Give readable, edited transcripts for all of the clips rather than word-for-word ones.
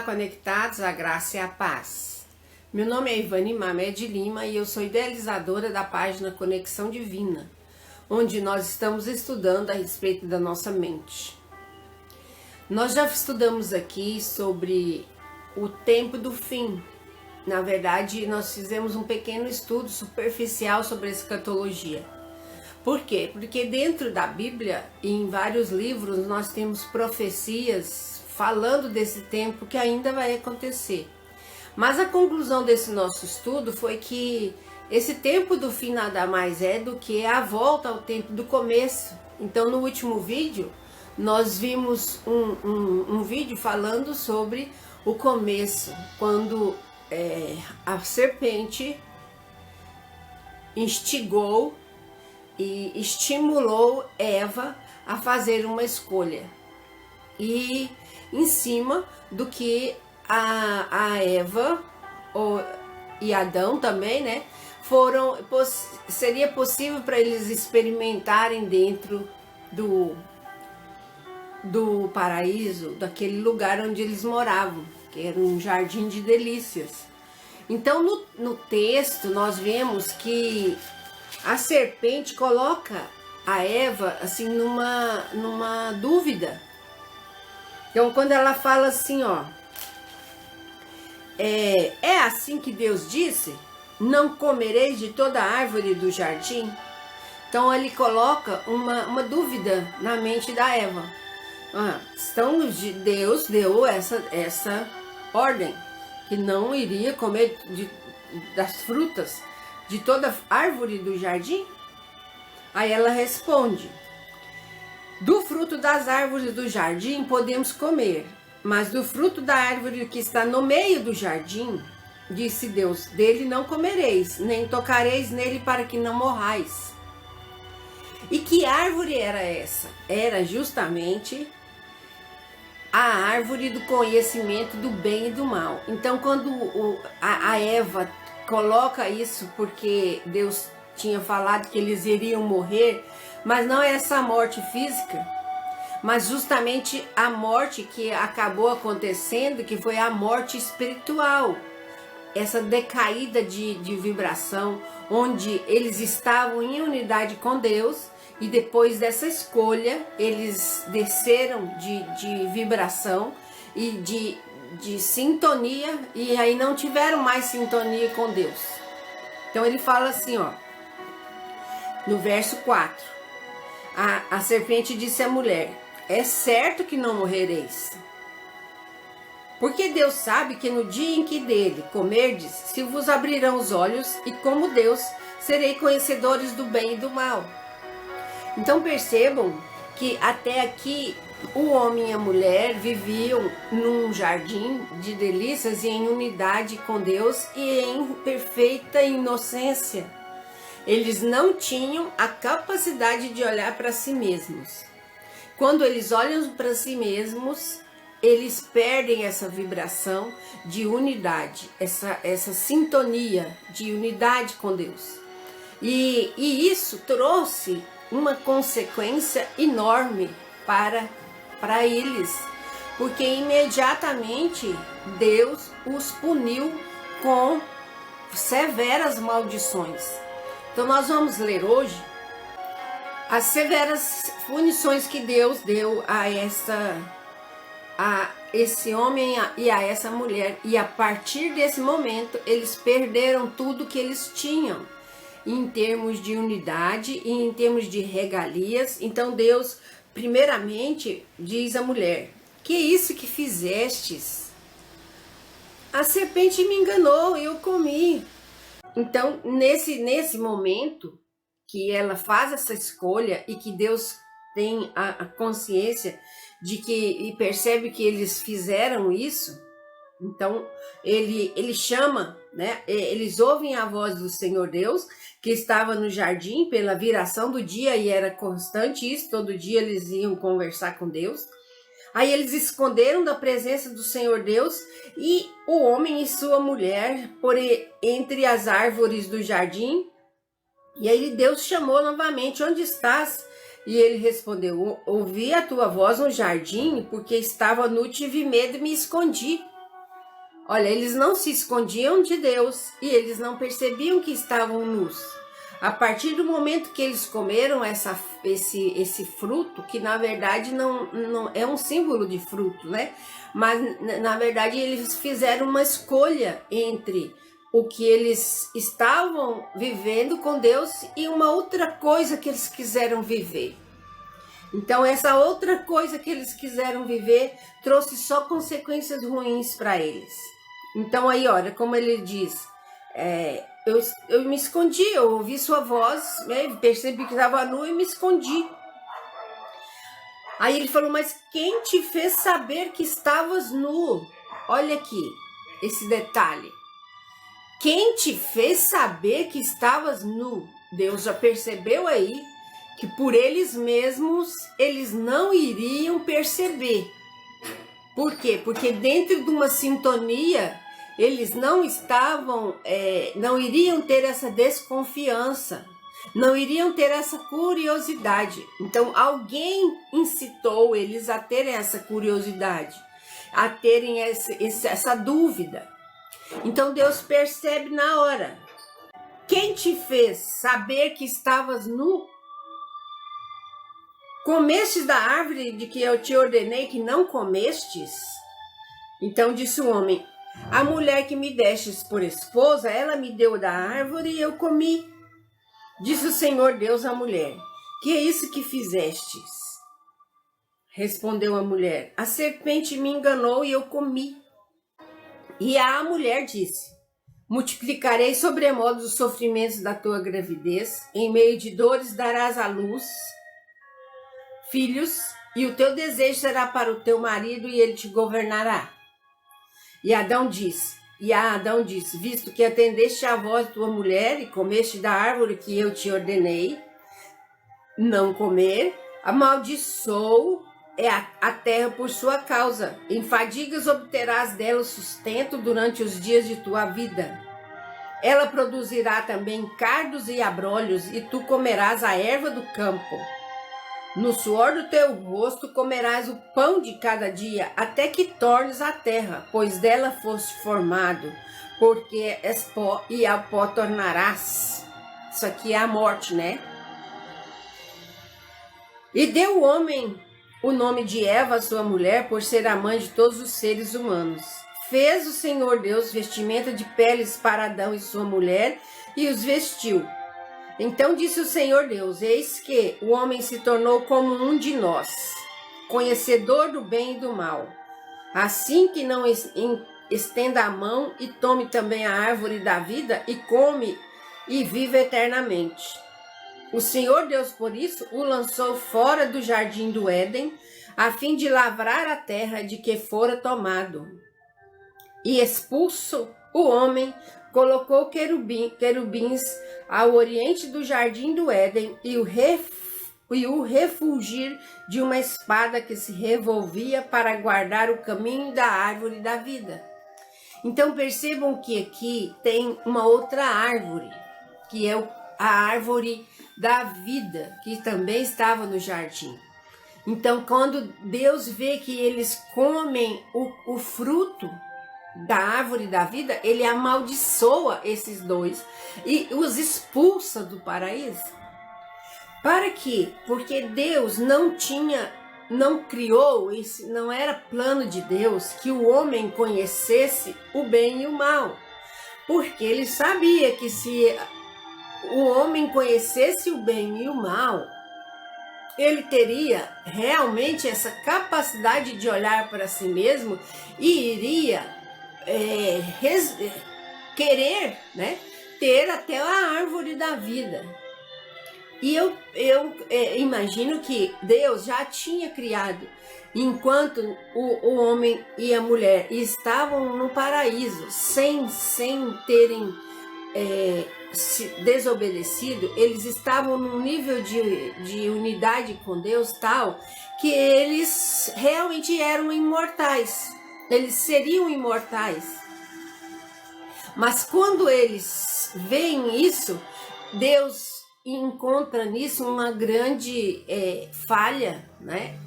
conectados, a graça e a paz. Meu nome é Ivani Mamed Lima e eu sou idealizadora da página Conexão Divina, onde nós estamos estudando a respeito da nossa mente. Nós já estudamos aqui sobre o tempo do fim. Na verdade, nós fizemos um pequeno estudo superficial sobre a escatologia. Por quê? Porque dentro da Bíblia e em vários livros nós temos profecias falando desse tempo que ainda vai acontecer. Mas a conclusão desse nosso estudo foi que esse tempo do fim nada mais é do que a volta ao tempo do começo. Então no último vídeo nós vimos um vídeo falando sobre o começo, quando a serpente instigou e estimulou Eva a fazer uma escolha. E em cima do que a Eva e Adão também, né, seria possível para eles experimentarem dentro do paraíso, daquele lugar onde eles moravam, que era um jardim de delícias. Então no texto nós vemos que a serpente coloca a Eva assim numa dúvida. Então quando ela fala assim, ó, é assim que Deus disse, não comereis de toda a árvore do jardim? Então ele coloca uma dúvida na mente da Eva. Deus deu essa ordem, que não iria comer das frutas de toda árvore do jardim? Aí ela responde: do fruto das árvores do jardim podemos comer, mas do fruto da árvore que está no meio do jardim, disse Deus, dele não comereis, nem tocareis nele para que não morrais. E que árvore era essa? Era justamente a árvore do conhecimento do bem e do mal. Então quando a Eva coloca isso, porque Deus tinha falado que eles iriam morrer, mas não é essa morte física, mas justamente a morte que acabou acontecendo, que foi a morte espiritual, essa decaída de vibração, onde eles estavam em unidade com Deus, e depois dessa escolha eles desceram de vibração e de sintonia, e aí não tiveram mais sintonia com Deus. Então ele fala assim, ó, no verso 4, a serpente disse à mulher: é certo que não morrereis, porque Deus sabe que no dia em que dele comerdes, se vos abrirão os olhos, e como Deus, serei conhecedores do bem e do mal. Então percebam que até aqui o homem e a mulher viviam num jardim de delícias e em unidade com Deus e em perfeita inocência. Eles não tinham a capacidade de olhar para si mesmos. Quando eles olham para si mesmos, eles perdem essa vibração de unidade, essa sintonia de unidade com Deus. E isso trouxe uma consequência enorme para eles, porque imediatamente Deus os puniu com severas maldições. Então nós vamos ler hoje as severas punições que Deus deu a esse homem e a essa mulher, e a partir desse momento eles perderam tudo que eles tinham em termos de unidade e em termos de regalias. Então Deus primeiramente diz à mulher: que isso que fizestes? A serpente me enganou, eu comi. Então nesse momento que ela faz essa escolha e que Deus tem a consciência de que, e percebe que eles fizeram isso, então ele chama, né? Eles ouvem a voz do Senhor Deus, que estava no jardim pela viração do dia, e era constante isso, todo dia eles iam conversar com Deus. Aí eles esconderam da presença do Senhor Deus, e o homem e sua mulher por entre as árvores do jardim. E aí Deus chamou novamente: onde estás? E ele respondeu: ouvi a tua voz no jardim, porque estava nu, tive medo e me escondi. Olha, eles não se escondiam de Deus e eles não percebiam que estavam nus. A partir do momento que eles comeram esse fruto, que na verdade não é um símbolo de fruto, né? Mas na verdade eles fizeram uma escolha entre o que eles estavam vivendo com Deus e uma outra coisa que eles quiseram viver. Então essa outra coisa que eles quiseram viver trouxe só consequências ruins para eles. Então aí olha como ele diz, eu me escondi, eu ouvi sua voz, né, percebi que estava nu e me escondi. Aí ele falou, mas quem te fez saber que estavas nu? Olha aqui, esse detalhe. Quem te fez saber que estavas nu? Deus já percebeu aí que por eles mesmos, eles não iriam perceber. Por quê? Porque dentro de uma sintonia, eles não iriam ter essa desconfiança, não iriam ter essa curiosidade. Então, alguém incitou eles a terem essa curiosidade, a terem essa dúvida. Então, Deus percebe na hora. Quem te fez saber que estavas nu? Comestes da árvore de que eu te ordenei que não comestes? Então disse o homem, a mulher que me destes por esposa, ela me deu da árvore e eu comi. Disse o Senhor Deus à mulher, que é isso que fizestes? Respondeu a mulher, a serpente me enganou e eu comi. E a mulher disse, multiplicarei sobremodo os sofrimentos da tua gravidez, em meio de dores darás à luz filhos, e o teu desejo será para o teu marido, e ele te governará. E Adão disse, visto que atendeste à voz de tua mulher, e comeste da árvore que eu te ordenei não comer, amaldiçoou a terra por sua causa. Em fadigas obterás dela o sustento durante os dias de tua vida. Ela produzirá também cardos e abrolhos, e tu comerás a erva do campo. No suor do teu rosto comerás o pão de cada dia, até que tornes a terra, pois dela foste formado, porque és pó e ao pó tornarás. Isso aqui é a morte, né? E deu o homem o nome de Eva, sua mulher, por ser a mãe de todos os seres humanos. Fez o Senhor Deus vestimenta de peles para Adão e sua mulher, e os vestiu. Então disse o Senhor Deus, eis que o homem se tornou como um de nós, conhecedor do bem e do mal. Assim que não estenda a mão e tome também a árvore da vida e come e vive eternamente. O Senhor Deus, por isso, o lançou fora do jardim do Éden, a fim de lavrar a terra de que fora tomado. E expulso o homem, colocou querubins ao oriente do jardim do Éden e o refulgir de uma espada que se revolvia para guardar o caminho da árvore da vida. Então percebam que aqui tem uma outra árvore, que é a árvore da vida, que também estava no jardim. Então quando Deus vê que eles comem o fruto da árvore da vida, ele amaldiçoa esses dois e os expulsa do paraíso. Para quê? Porque Deus não criou, não era plano de Deus que o homem conhecesse o bem e o mal. Porque ele sabia que se o homem conhecesse o bem e o mal, ele teria realmente essa capacidade de olhar para si mesmo e iria querer, né, ter até a árvore da vida. E eu imagino que Deus já tinha criado, enquanto o homem e a mulher estavam no paraíso, sem terem se desobedecido, eles estavam num nível de unidade com Deus tal, que eles realmente eram imortais. Eles seriam imortais. Mas quando eles veem isso, Deus encontra nisso uma grande falha, né?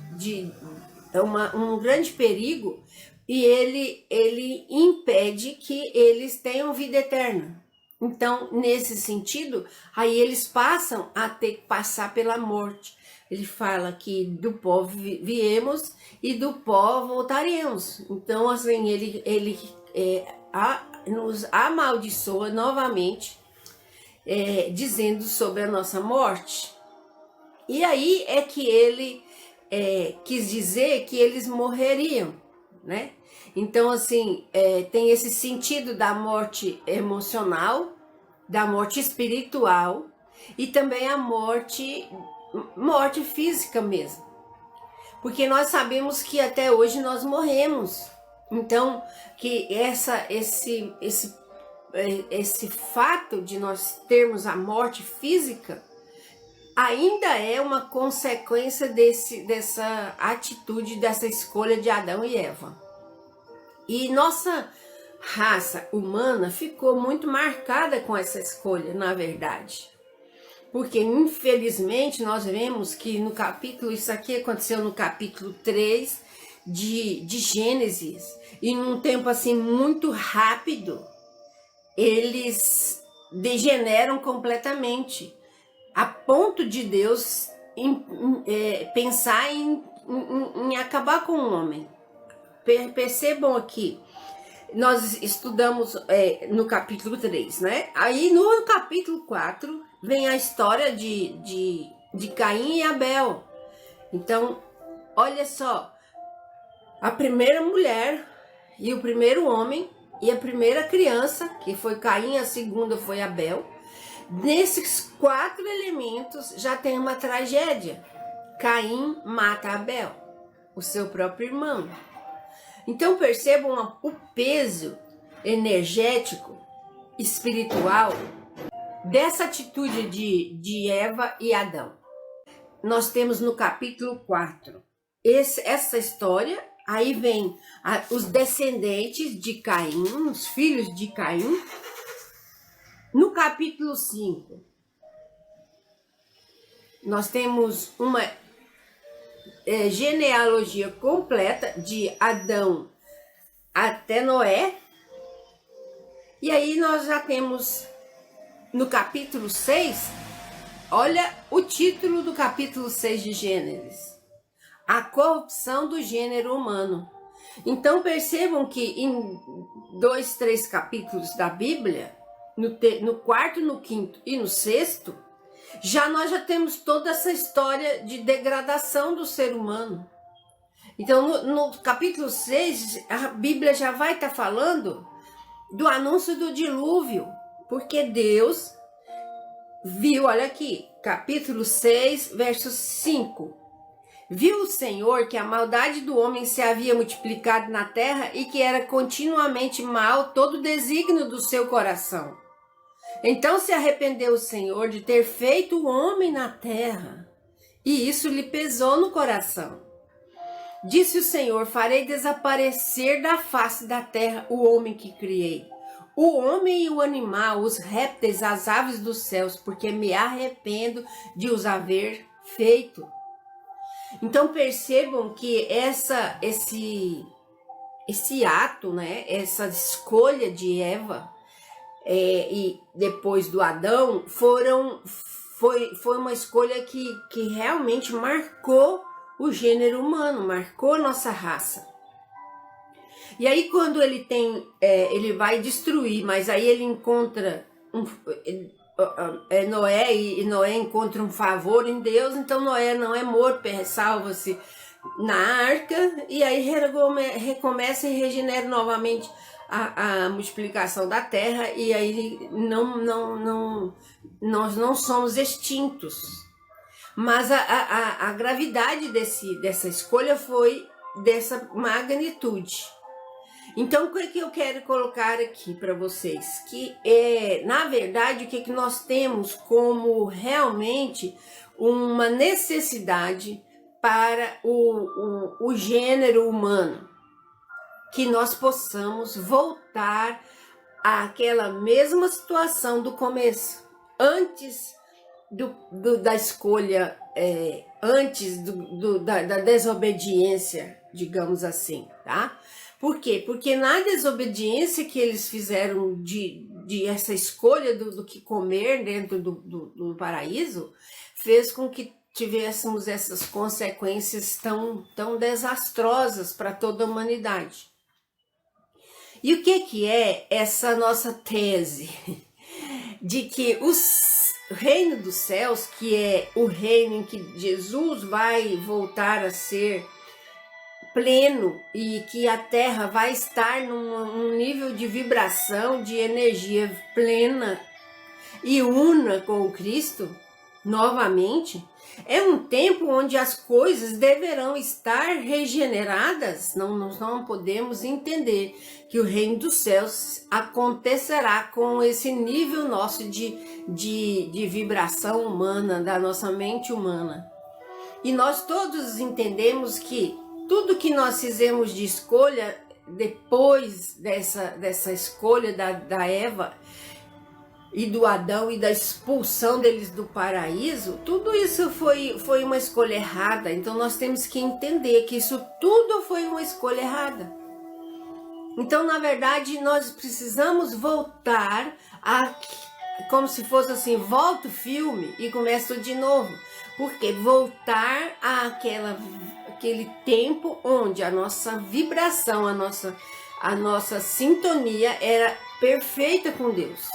Um grande perigo, e ele impede que eles tenham vida eterna. Então, nesse sentido, aí eles passam a ter que passar pela morte. Ele fala que do pó viemos e do pó voltaremos. Então, assim, ele nos amaldiçoa novamente, dizendo sobre a nossa morte. E aí é que ele quis dizer que eles morreriam, né? Então, assim, tem esse sentido da morte emocional, da morte espiritual e também a morte física mesmo. Porque nós sabemos que até hoje nós morremos. Então, que esse fato de nós termos a morte física ainda é uma consequência dessa atitude, dessa escolha de Adão e Eva. E nossa raça humana ficou muito marcada com essa escolha, na verdade. Porque, infelizmente, nós vemos que no capítulo, isso aqui aconteceu no capítulo 3 de Gênesis, e num tempo assim muito rápido, eles degeneram completamente, a ponto de Deus pensar em acabar com o homem. Percebam aqui, nós estudamos no capítulo 3, né? Aí no capítulo 4 vem a história de Caim e Abel. Então, olha só, a primeira mulher e o primeiro homem e a primeira criança, que foi Caim, a segunda foi Abel. Nesses 4 elementos já tem uma tragédia. Caim mata Abel, o seu próprio irmão. Então percebam o peso energético, espiritual dessa atitude de Eva e Adão. Nós temos no capítulo 4 essa história, aí vem os descendentes de Caim, os filhos de Caim. No capítulo 5, nós temos uma genealogia completa de Adão até Noé. E aí nós já temos no capítulo 6, olha o título do capítulo 6 de Gênesis: a corrupção do gênero humano. Então percebam que em 2, 3 capítulos da Bíblia, no quarto, no quinto e no sexto, nós já temos toda essa história de degradação do ser humano. Então, no capítulo 6, a Bíblia já vai estar falando do anúncio do dilúvio, porque Deus viu, olha aqui, capítulo 6, verso 5. Viu o Senhor que a maldade do homem se havia multiplicado na terra e que era continuamente mal todo o desígnio do seu coração. Então se arrependeu o Senhor de ter feito o homem na terra, e isso lhe pesou no coração. Disse o Senhor: farei desaparecer da face da terra o homem que criei, o homem e o animal, os répteis, as aves dos céus, porque me arrependo de os haver feito. Então percebam que esse ato, né, essa escolha de Eva e depois do Adão foi uma escolha que realmente marcou o gênero humano, marcou nossa raça. E aí quando ele vai destruir, mas aí ele encontra Noé, e Noé encontra um favor em Deus, então Noé não é morto, salva-se na arca, e aí recomeça e regenera novamente a multiplicação da terra, e aí nós não somos extintos. Mas a gravidade dessa escolha foi dessa magnitude. Então, o que eu quero colocar aqui para vocês? Que, na verdade, o que nós temos como realmente uma necessidade para o gênero humano? Que nós possamos voltar àquela mesma situação do começo, antes da escolha, antes da desobediência, digamos assim, tá? Por quê? Porque na desobediência que eles fizeram de essa escolha do que comer dentro do paraíso, fez com que tivéssemos essas consequências tão desastrosas para toda a humanidade. E o que é essa nossa tese? De que o reino dos céus, que é o reino em que Jesus vai voltar a ser pleno e que a Terra vai estar num nível de vibração, de energia plena e una com o Cristo, novamente, é um tempo onde as coisas deverão estar regeneradas. Nós não podemos entender que o reino dos céus acontecerá com esse nível nosso de vibração humana, da nossa mente humana. E nós todos entendemos que tudo que nós fizemos de escolha, depois dessa escolha da Eva e do Adão e da expulsão deles do paraíso, tudo isso foi uma escolha errada. Então nós temos que entender que isso tudo foi uma escolha errada. Então, na verdade, nós precisamos voltar como se fosse assim, volta o filme e começa de novo. Porque voltar àquele tempo onde a nossa vibração, a nossa sintonia era perfeita com Deus.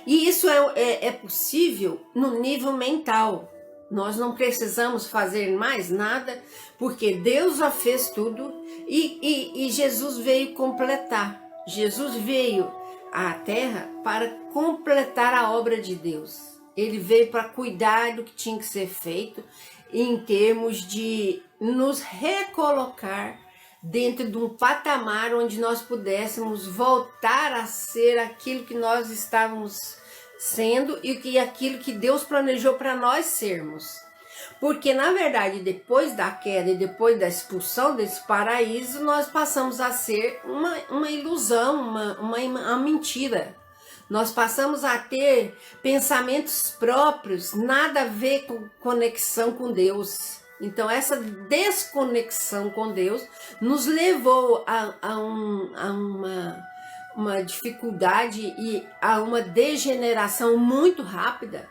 E isso é possível no nível mental. Nós não precisamos fazer mais nada, porque Deus já fez tudo e Jesus veio completar. Jesus veio à Terra para completar a obra de Deus. Ele veio para cuidar do que tinha que ser feito em termos de nos recolocar dentro de um patamar onde nós pudéssemos voltar a ser aquilo que nós estávamos sendo e aquilo que Deus planejou para nós sermos. Porque, na verdade, depois da queda e depois da expulsão desse paraíso, nós passamos a ser uma ilusão, uma mentira. Nós passamos a ter pensamentos próprios, nada a ver com conexão com Deus. Então, essa desconexão com Deus nos levou a uma dificuldade e a uma degeneração muito rápida.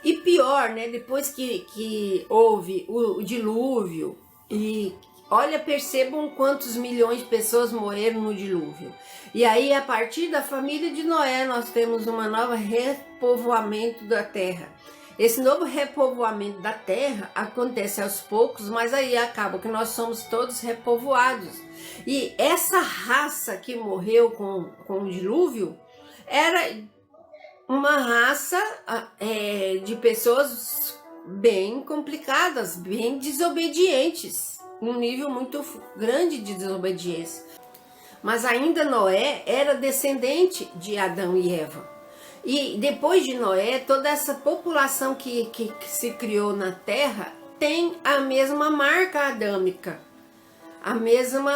E pior, né? Depois que houve o dilúvio, e olha, percebam quantos milhões de pessoas morreram no dilúvio. E aí, a partir da família de Noé, nós temos um novo repovoamento da terra. Esse novo repovoamento da terra acontece aos poucos, mas aí acaba que nós somos todos repovoados. E essa raça que morreu com o dilúvio era uma raça de pessoas bem complicadas, bem desobedientes, um nível muito grande de desobediência. Mas ainda Noé era descendente de Adão e Eva. E depois de Noé, toda essa população que se criou na terra tem a mesma marca adâmica, a mesma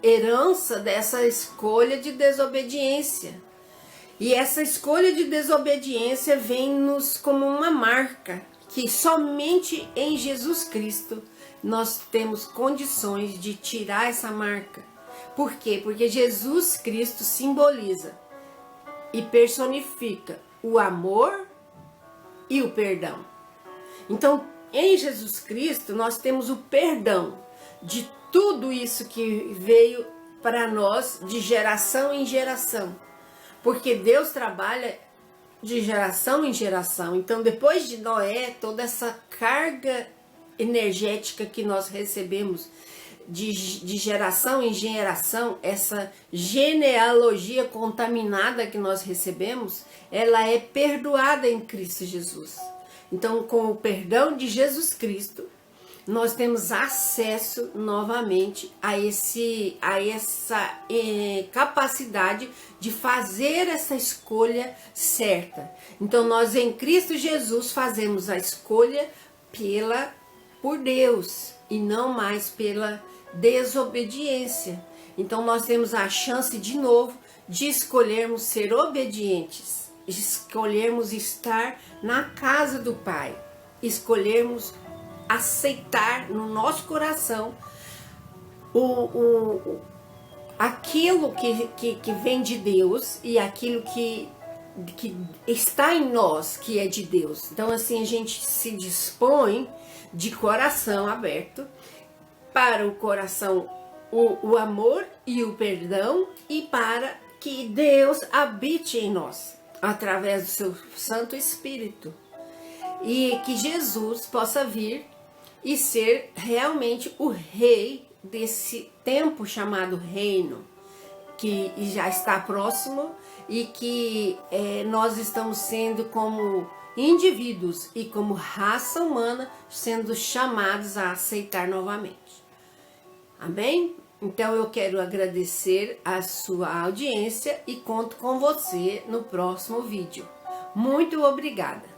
herança dessa escolha de desobediência. E essa escolha de desobediência vem-nos como uma marca, que somente em Jesus Cristo nós temos condições de tirar essa marca. Por quê? Porque Jesus Cristo simboliza e personifica o amor e o perdão. Então, em Jesus Cristo, nós temos o perdão de tudo isso que veio para nós de geração em geração. Porque Deus trabalha de geração em geração. Então, depois de Noé, toda essa carga energética que nós recebemos de geração em geração, essa genealogia contaminada que nós recebemos, ela é perdoada em Cristo Jesus. Então, com o perdão de Jesus Cristo, nós temos acesso novamente a essa capacidade de fazer essa escolha certa. Então, nós em Cristo Jesus fazemos a escolha por Deus e não mais pela desobediência. Então, nós temos a chance de novo de escolhermos ser obedientes, escolhermos estar na casa do Pai, escolhermos aceitar no nosso coração aquilo que vem de Deus e aquilo que está em nós, que é de Deus. Então, assim, a gente se dispõe de coração aberto para o coração, o amor e o perdão, e para que Deus habite em nós, através do seu Santo Espírito. E que Jesus possa vir e ser realmente o rei desse tempo chamado reino, que já está próximo e que nós estamos sendo como indivíduos e como raça humana sendo chamados a aceitar novamente. Amém? Então eu quero agradecer a sua audiência e conto com você no próximo vídeo. Muito obrigada!